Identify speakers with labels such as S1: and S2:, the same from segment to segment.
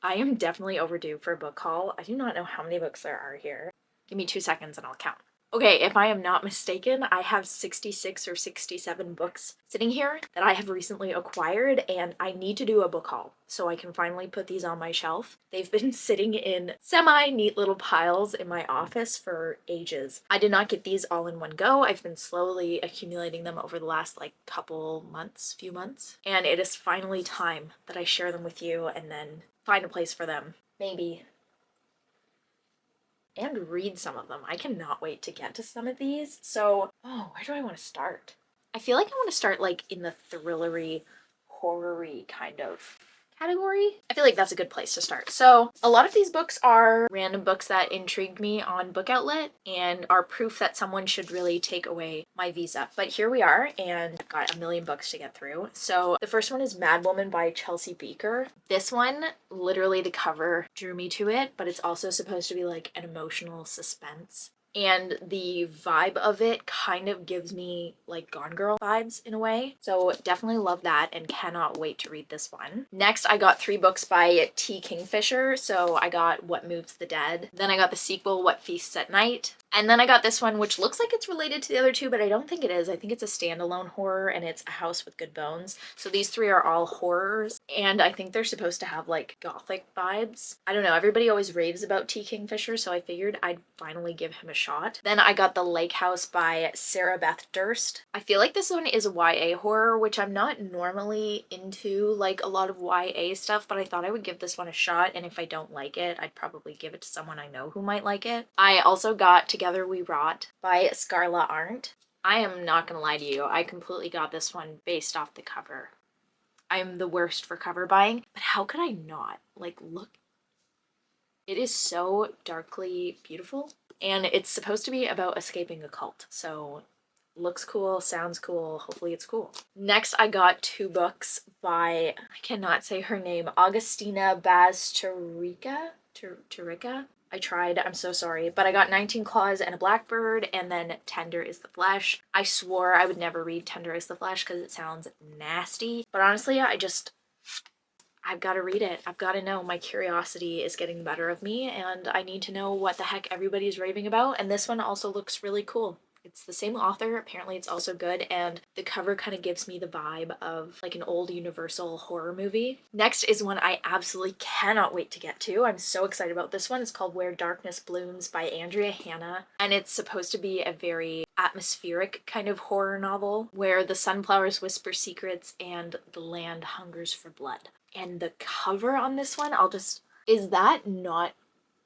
S1: I am definitely overdue for a book haul. I do not know how many books there are here. Give me 2 seconds and I'll count. Okay, if I am not mistaken, I have 66 or 67 books sitting here that I have recently acquired, and I need to do a book haul so I can finally put these on my shelf. They've been sitting in semi-neat little piles in my office for ages. I did not get these all in one go. I've been slowly accumulating them over the last few months, and it is finally time that I share them with you and then find a place for them. Maybe and read some of them. I cannot wait to get to some of these. So, where do I want to start? I feel like I want to start like in the thrillery, horror-y kind of category. I feel like that's a good place to start. So a lot of these books are random books that intrigued me on Book Outlet and are proof that someone should really take away my visa. But here we are, and I've got a million books to get through. So the first one is Madwoman by Chelsea Beaker. This one, literally the cover drew me to it, but it's also supposed to be like an emotional suspense. And the vibe of it kind of gives me like Gone Girl vibes in a way. So definitely love that and cannot wait to read this one. Next, I got 3 books by T. Kingfisher. So I got What Moves the Dead. Then I got the sequel, What Feasts at Night. And then I got this one, which looks like it's related to the other two, but I don't think it is. I think it's a standalone horror, and it's A House with Good Bones. So these 3 are all horrors, and I think they're supposed to have like gothic vibes. I don't know, everybody always raves about T. Kingfisher, so I figured I'd finally give him a shot. Then I got The Lake House by Sarah Beth Durst. I feel like this one is a YA horror, which I'm not normally into like a lot of YA stuff, but I thought I would give this one a shot, and if I don't like it, I'd probably give it to someone I know who might like it. I also got Together We Rot by Scarla Arndt. I am not gonna lie to you, I completely got this one based off the cover. I'm the worst for cover buying, but how could I not? Like, look. It is so darkly beautiful, and it's supposed to be about escaping a cult, so looks cool, sounds cool, hopefully it's cool. Next, I got 2 books by, I cannot say her name, Augustina Bazterrica? I tried, I'm so sorry, but I got 19 Claws and a Blackbird, and then Tender is the Flesh. I swore I would never read Tender is the Flesh because it sounds nasty, but honestly, I've got to read it. I've got to know. My curiosity is getting the better of me, and I need to know what the heck everybody's raving about, and this one also looks really cool. It's the same author, apparently it's also good, and the cover kind of gives me the vibe of like an old Universal horror movie. Next is one I absolutely cannot wait to get to. I'm so excited about this one. It's called Where Darkness Blooms by Andrea Hanna, and it's supposed to be a very atmospheric kind of horror novel where the sunflowers whisper secrets and the land hungers for blood. And the cover on this one, is that not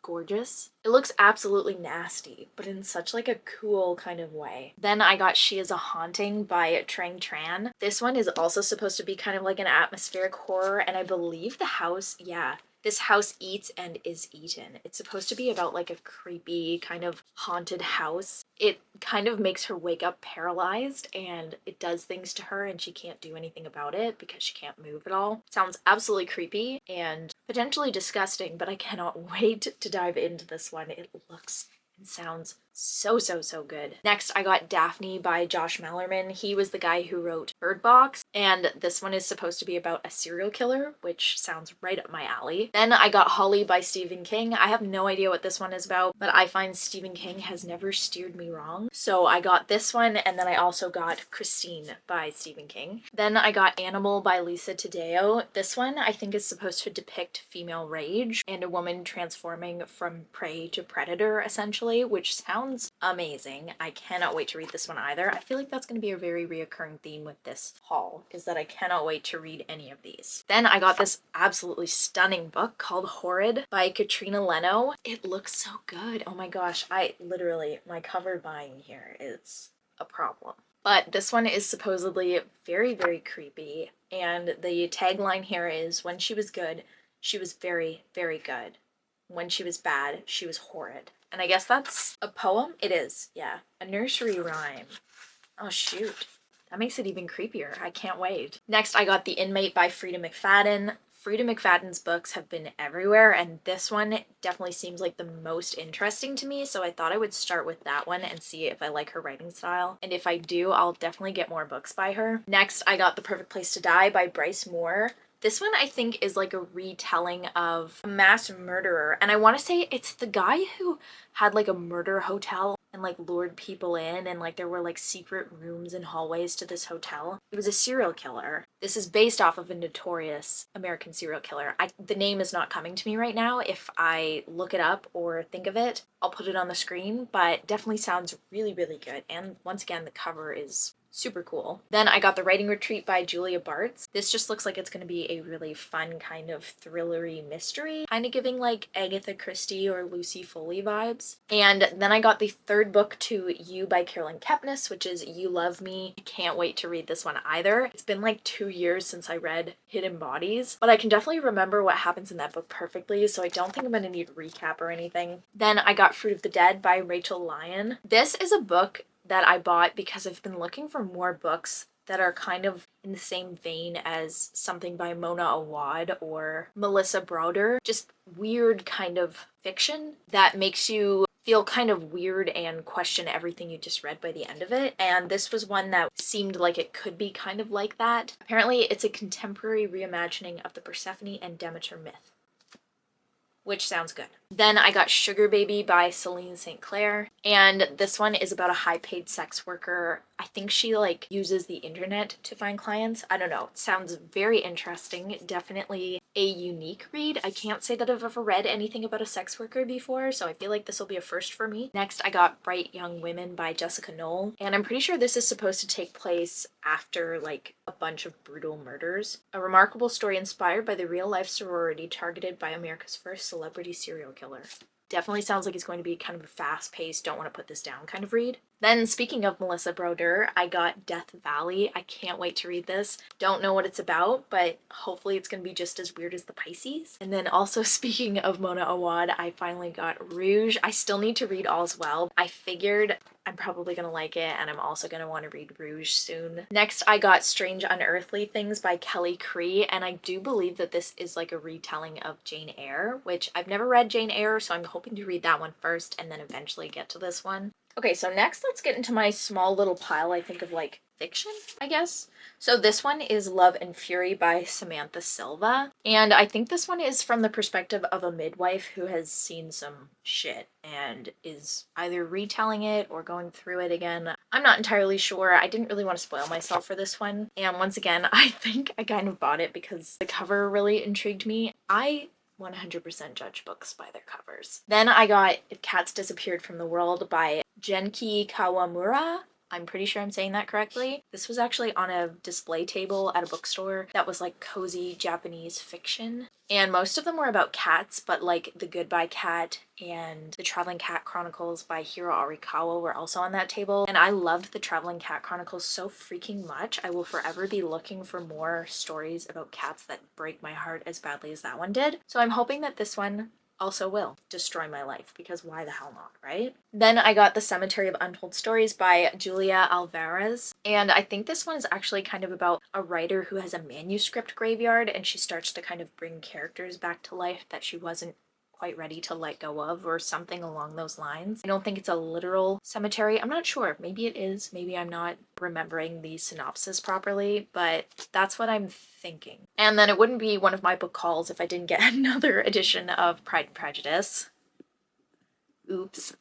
S1: gorgeous? It looks absolutely nasty, but in such like a cool kind of way. Then I got She Is a Haunting by Trang Tran. This one is also supposed to be kind of like an atmospheric horror, and I believe the house, yeah, this house eats and is eaten. It's supposed to be about like a creepy kind of haunted house. It kind of makes her wake up paralyzed, and it does things to her and she can't do anything about it because she can't move at all. Sounds absolutely creepy and potentially disgusting, but I cannot wait to dive into this one. It looks and sounds so good. Next, I got Daphne by Josh Mellerman. He was the guy who wrote Bird Box, and this one is supposed to be about a serial killer, which sounds right up my alley. Then I got Holly by Stephen King. I have no idea what this one is about, but I find Stephen King has never steered me wrong. So I got this one, and then I also got Christine by Stephen King. Then I got Animal by Lisa Taddeo. This one I think is supposed to depict female rage and a woman transforming from prey to predator, essentially, which sounds amazing. I cannot wait to read this one either. I feel like that's going to be a very reoccurring theme with this haul, is that I cannot wait to read any of these. Then I got this absolutely stunning book called Horrid by Katrina Leno. It looks so good. Oh my gosh, my cover buying here is a problem. But this one is supposedly very creepy, and the tagline here is, when she was good, she was very good. When she was bad, she was horrid. And I guess that's a poem? It is, yeah. A nursery rhyme. Oh shoot. That makes it even creepier. I can't wait. Next, I got The Inmate by Frida McFadden. Frida McFadden's books have been everywhere, and this one definitely seems like the most interesting to me, so I thought I would start with that one and see if I like her writing style. And if I do, I'll definitely get more books by her. Next, I got The Perfect Place to Die by Bryce Moore. This one I think is like a retelling of a mass murderer. And I want to say it's the guy who had like a murder hotel and like lured people in, and like there were like secret rooms and hallways to this hotel. He was a serial killer. This is based off of a notorious American serial killer. The name is not coming to me right now. If I look it up or think of it, I'll put it on the screen, but definitely sounds really, really good. And once again, the cover is super cool. Then I got The Writing Retreat by Julia Bartz. This just looks like it's going to be a really fun kind of thrillery mystery, kind of giving like Agatha Christie or Lucy Foley vibes. And then I got the third book to You by Carolyn Kepnes, which is You Love Me. I can't wait to read this one either. It's been like 2 years since I read Hidden Bodies, but I can definitely remember what happens in that book perfectly, so I don't think I'm going to need a recap or anything. Then I got Fruit of the Dead by Rachel Lyon. This is a book that I bought because I've been looking for more books that are kind of in the same vein as something by Mona Awad or Melissa Browder. Just weird kind of fiction that makes you feel kind of weird and question everything you just read by the end of it. And this was one that seemed like it could be kind of like that. Apparently it's a contemporary reimagining of the Persephone and Demeter myth, which sounds good. Then I got Sugar Baby by Celine St. Clair, and this one is about a high-paid sex worker. I think she like uses the internet to find clients. I don't know. It sounds very interesting. Definitely a unique read. I can't say that I've ever read anything about a sex worker before, so I feel like this will be a first for me. Next, I got Bright Young Women by Jessica Knoll, and I'm pretty sure this is supposed to take place after like a bunch of brutal murders. A remarkable story inspired by the real-life sorority targeted by America's first celebrity serial killer. Definitely sounds like it's going to be kind of a fast-paced, don't want to put this down kind of read. Then speaking of Melissa Browder, I got Death Valley. I can't wait to read this. Don't know what it's about, but hopefully it's going to be just as weird as the Pisces. And then also speaking of Mona Awad, I finally got Rouge. I still need to read All's Well. I figured I'm probably going to like it, and I'm also going to want to read Rouge soon. Next, I got Strange Unearthly Things by Kelly Cree, and I do believe that this is like a retelling of Jane Eyre, which I've never read Jane Eyre, so I'm hoping to read that one first and then eventually get to this one. Okay, so next let's get into my small little pile, I think, of like fiction, I guess. So this one is Love and Fury by Samantha Silva, and I think this one is from the perspective of a midwife who has seen some shit and is either retelling it or going through it again. I'm not entirely sure. I didn't really want to spoil myself for this one, and once again, I think I kind of bought it because the cover really intrigued me. I 100% judge books by their covers. Then I got If Cats Disappeared from the World by Genki Kawamura. I'm pretty sure I'm saying that correctly. This was actually on a display table at a bookstore that was like cozy Japanese fiction. And most of them were about cats, but like The Goodbye Cat and The Traveling Cat Chronicles by Hiro Arikawa were also on that table. And I loved The Traveling Cat Chronicles so freaking much. I will forever be looking for more stories about cats that break my heart as badly as that one did. So I'm hoping that this one also will destroy my life, because why the hell not, right? Then I got The Cemetery of Untold Stories by Julia Alvarez, and I think this one is actually kind of about a writer who has a manuscript graveyard, and she starts to kind of bring characters back to life that she wasn't quite ready to let go of, or something along those lines. I don't think it's a literal cemetery. I'm not sure. Maybe it is. Maybe I'm not remembering the synopsis properly, but that's what I'm thinking. And then it wouldn't be one of my book hauls if I didn't get another edition of Pride and Prejudice. Oops.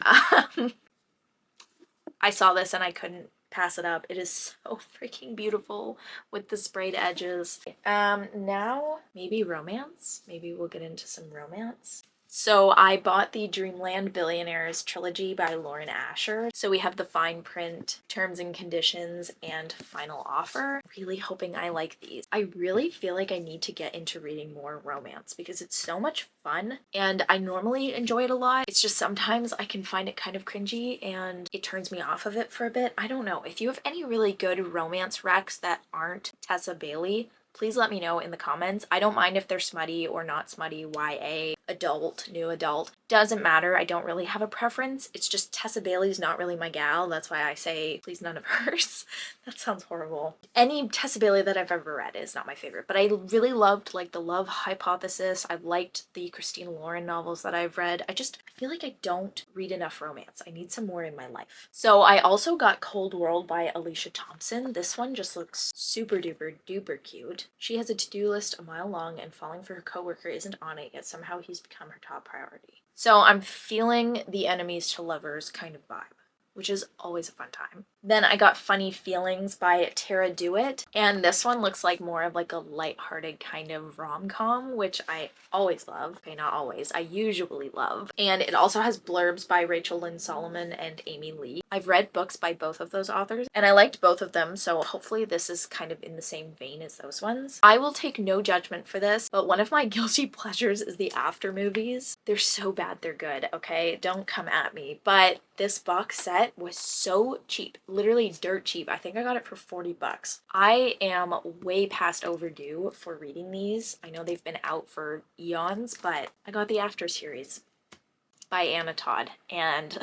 S1: I saw this and I couldn't pass it up. It is so freaking beautiful with the sprayed edges. Now maybe romance. Maybe we'll get into some romance. So I bought the Dreamland Billionaires trilogy by Lauren Asher. So we have the fine print, terms and conditions, and final offer. Really hoping I like these. I really feel like I need to get into reading more romance because it's so much fun and I normally enjoy it a lot. It's just sometimes I can find it kind of cringy and it turns me off of it for a bit. I don't know. If you have any really good romance recs that aren't Tessa Bailey, please let me know in the comments. I don't mind if they're smutty or not smutty, YA, adult, new adult. Doesn't matter. I don't really have a preference. It's just Tessa Bailey's not really my gal. That's why I say please none of hers. That sounds horrible. Any Tessa Bailey that I've ever read is not my favorite, but I really loved like The Love Hypothesis. I liked the Christina Lauren novels that I've read. I feel like I don't read enough romance. I need some more in my life. So I also got Cold World by Alicia Thompson. This one just looks super duper duper cute. She has a to-do list a mile long and falling for her coworker isn't on it, yet somehow he's become her top priority. So I'm feeling the enemies to lovers kind of vibe, which is always a fun time. Then I got Funny Feelings by Tara Dewitt, and this one looks like more of like a lighthearted kind of rom-com, which I always love. Okay, not always, I usually love. And it also has blurbs by Rachel Lynn Solomon and Amy Lee. I've read books by both of those authors, and I liked both of them, so hopefully this is kind of in the same vein as those ones. I will take no judgment for this, but one of my guilty pleasures is the after movies. They're so bad they're good, okay? Don't come at me. But this box set was so cheap. Literally dirt cheap. I think I got it for 40 bucks. I am way past overdue for reading these. I know they've been out for eons, but I got the After series by Anna Todd, and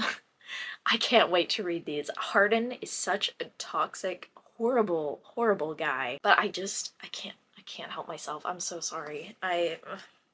S1: I can't wait to read these. Hardin is such a toxic, horrible, horrible guy, but I can't help myself. I'm so sorry.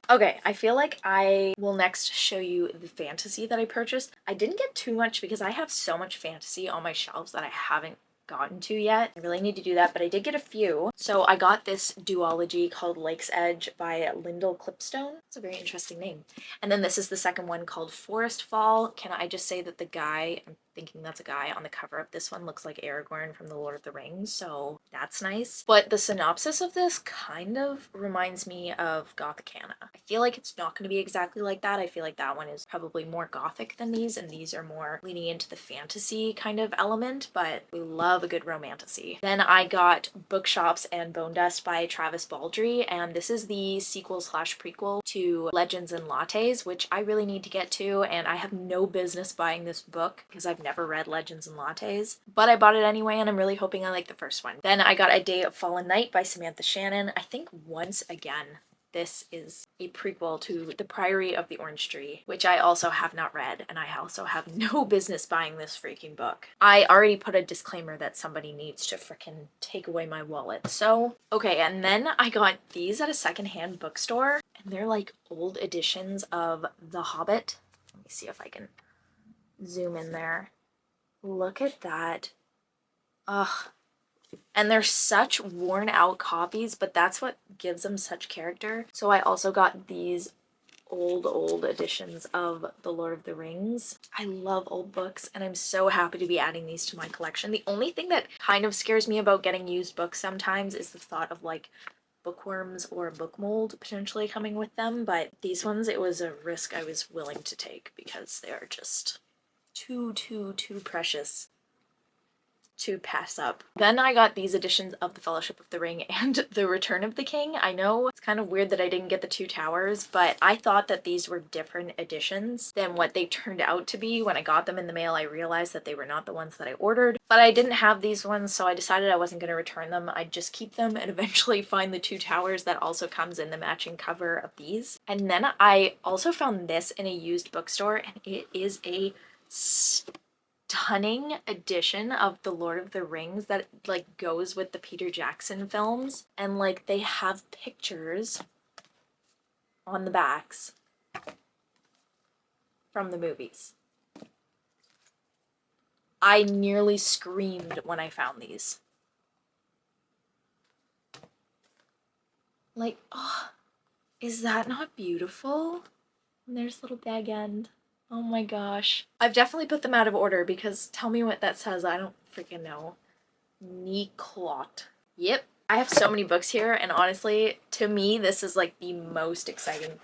S1: Okay, I feel like I will next show you the fantasy that I purchased. I didn't get too much because I have so much fantasy on my shelves that I haven't gotten to yet. I really need to do that, but I did get a few. So I got this duology called Lake's Edge by Lyndall Clipstone. It's a very interesting name. And then this is the second one called Forest Fall. Can I just say that the guy, I'm thinking that's a guy on the cover of this one, looks like Aragorn from The Lord of the Rings, so that's nice. But the synopsis of this kind of reminds me of Gothicana. I feel like it's not going to be exactly like that. I feel like that one is probably more gothic than these, and these are more leaning into the fantasy kind of element, but we love a good romantasy. Then I got Bookshops and Bone Dust by Travis Baldree, and this is the sequel slash prequel to Legends and Lattes, which I really need to get to, and I have no business buying this book because I've never read Legends and Lattes, but I bought it anyway, and I'm really hoping I like the first one. Then I got A Day of Fallen Night by Samantha Shannon. I think once again, this is a prequel to The Priory of the Orange Tree, which I also have not read, and I also have no business buying this freaking book. I already put a disclaimer that somebody needs to frickin' take away my wallet, so... Okay, and then I got these at a secondhand bookstore, and they're like old editions of The Hobbit. Let me see if I can zoom in there. Look at that. Ugh. And they're such worn out copies, but that's what gives them such character. So I also got these old editions of The Lord of the Rings. I love old books, and I'm so happy to be adding these to my collection. The only thing that kind of scares me about getting used books sometimes is the thought of like bookworms or book mold potentially coming with them, but these ones, it was a risk I was willing to take because they are just too precious to pass up. Then I got these editions of The Fellowship of the Ring and The Return of the King. I know it's kind of weird that I didn't get the Two Towers, but I thought that these were different editions than what they turned out to be. When I got them in the mail, I realized that they were not the ones that I ordered, but I didn't have these ones, so I decided I wasn't going to return them. I'd just keep them and eventually find the Two Towers that also comes in the matching cover of these. And then I also found this in a used bookstore, and it is a stunning edition of The Lord of the Rings that like goes with the Peter Jackson films, and like they have pictures on the backs from the movies. I nearly screamed when I found these. Like, oh, is that not beautiful? And there's little Bag End. Oh my gosh. I've definitely put them out of order because tell me what that says. I don't freaking know. Niclot. Yep. I have so many books here, and honestly, to me, this is like the most exciting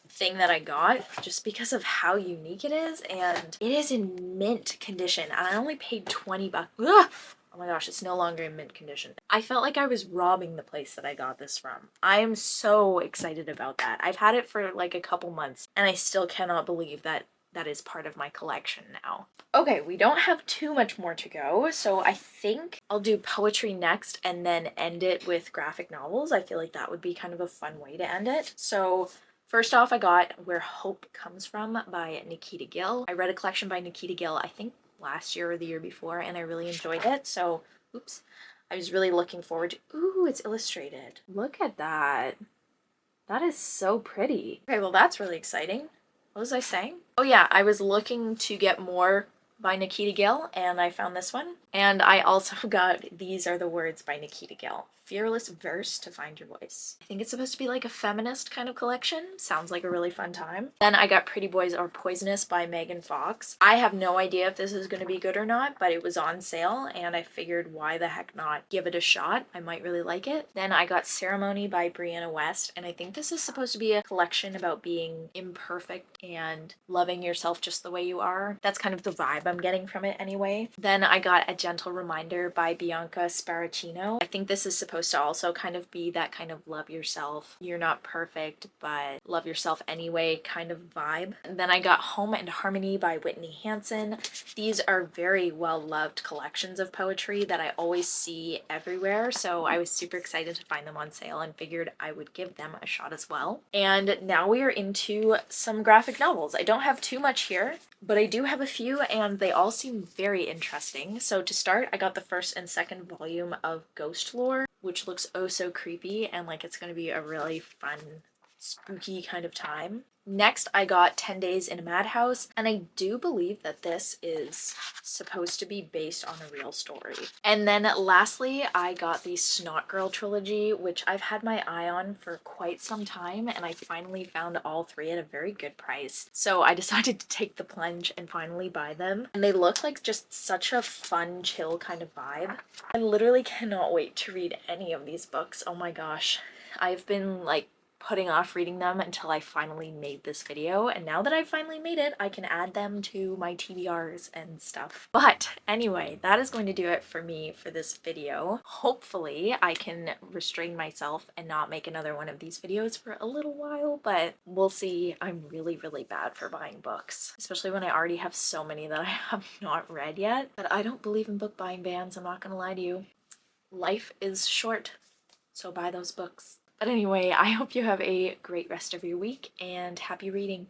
S1: thing that I got just because of how unique it is, and it is in mint condition, and I only paid 20 bucks. Ugh! Oh my gosh, it's no longer in mint condition. I felt like I was robbing the place that I got this from. I am so excited about that. I've had it for like a couple months, and I still cannot believe that that is part of my collection now. Okay, we don't have too much more to go, so I think I'll do poetry next and then end it with graphic novels. I feel like that would be kind of a fun way to end it. So First off, I got Where Hope Comes From by Nikita Gill. I read a collection by Nikita Gill, I think last year or the year before, and I really enjoyed it. So, oops. I was really looking forward to, ooh, it's illustrated. Look at that. That is so pretty. Okay, well that's really exciting. What was I saying? Oh yeah, I was looking to get more by Nikita Gill, and I found this one. And I also got These Are the Words by Nikita Gill. Fearless verse to find your voice. I think it's supposed to be like a feminist kind of collection. Sounds like a really fun time. Then I got Pretty Boys Are Poisonous by Megan Fox. I have no idea if this is going to be good or not, but it was on sale and I figured why the heck not give it a shot. I might really like it. Then I got Ceremony by Brianna West, and I think this is supposed to be a collection about being imperfect and loving yourself just the way you are. That's kind of the vibe I'm getting from it anyway. Then I got A Gentle Reminder by Bianca Sparacino. I think this is supposed to also kind of be that kind of love yourself, you're not perfect, but love yourself anyway kind of vibe. And then I got Home and Harmony by Whitney Hansen. These are very well loved collections of poetry that I always see everywhere, so I was super excited to find them on sale and figured I would give them a shot as well. And now we are into some graphic novels. I don't have too much here, but I do have a few and they all seem very interesting. So to start, I got the first and second volume of Ghost Lore, which looks oh so creepy and like it's going to be a really fun, spooky kind of time. Next, I got 10 Days in a Madhouse, and I do believe that this is supposed to be based on a real story. And then lastly, I got the Snot Girl trilogy, which I've had my eye on for quite some time, and I finally found all three at a very good price. So I decided to take the plunge and finally buy them. And they look like just such a fun, chill kind of vibe. I literally cannot wait to read any of these books. Oh my gosh. I've been like putting off reading them until I finally made this video, and now that I've finally made it, I can add them to my TBRs and stuff. But anyway, that is going to do it for me for this video. Hopefully I can restrain myself and not make another one of these videos for a little while, but we'll see. I'm really bad for buying books, especially when I already have so many that I have not read yet. But I don't believe in book buying bans, I'm not gonna lie to you. Life is short, so buy those books. But anyway, I hope you have a great rest of your week and happy reading.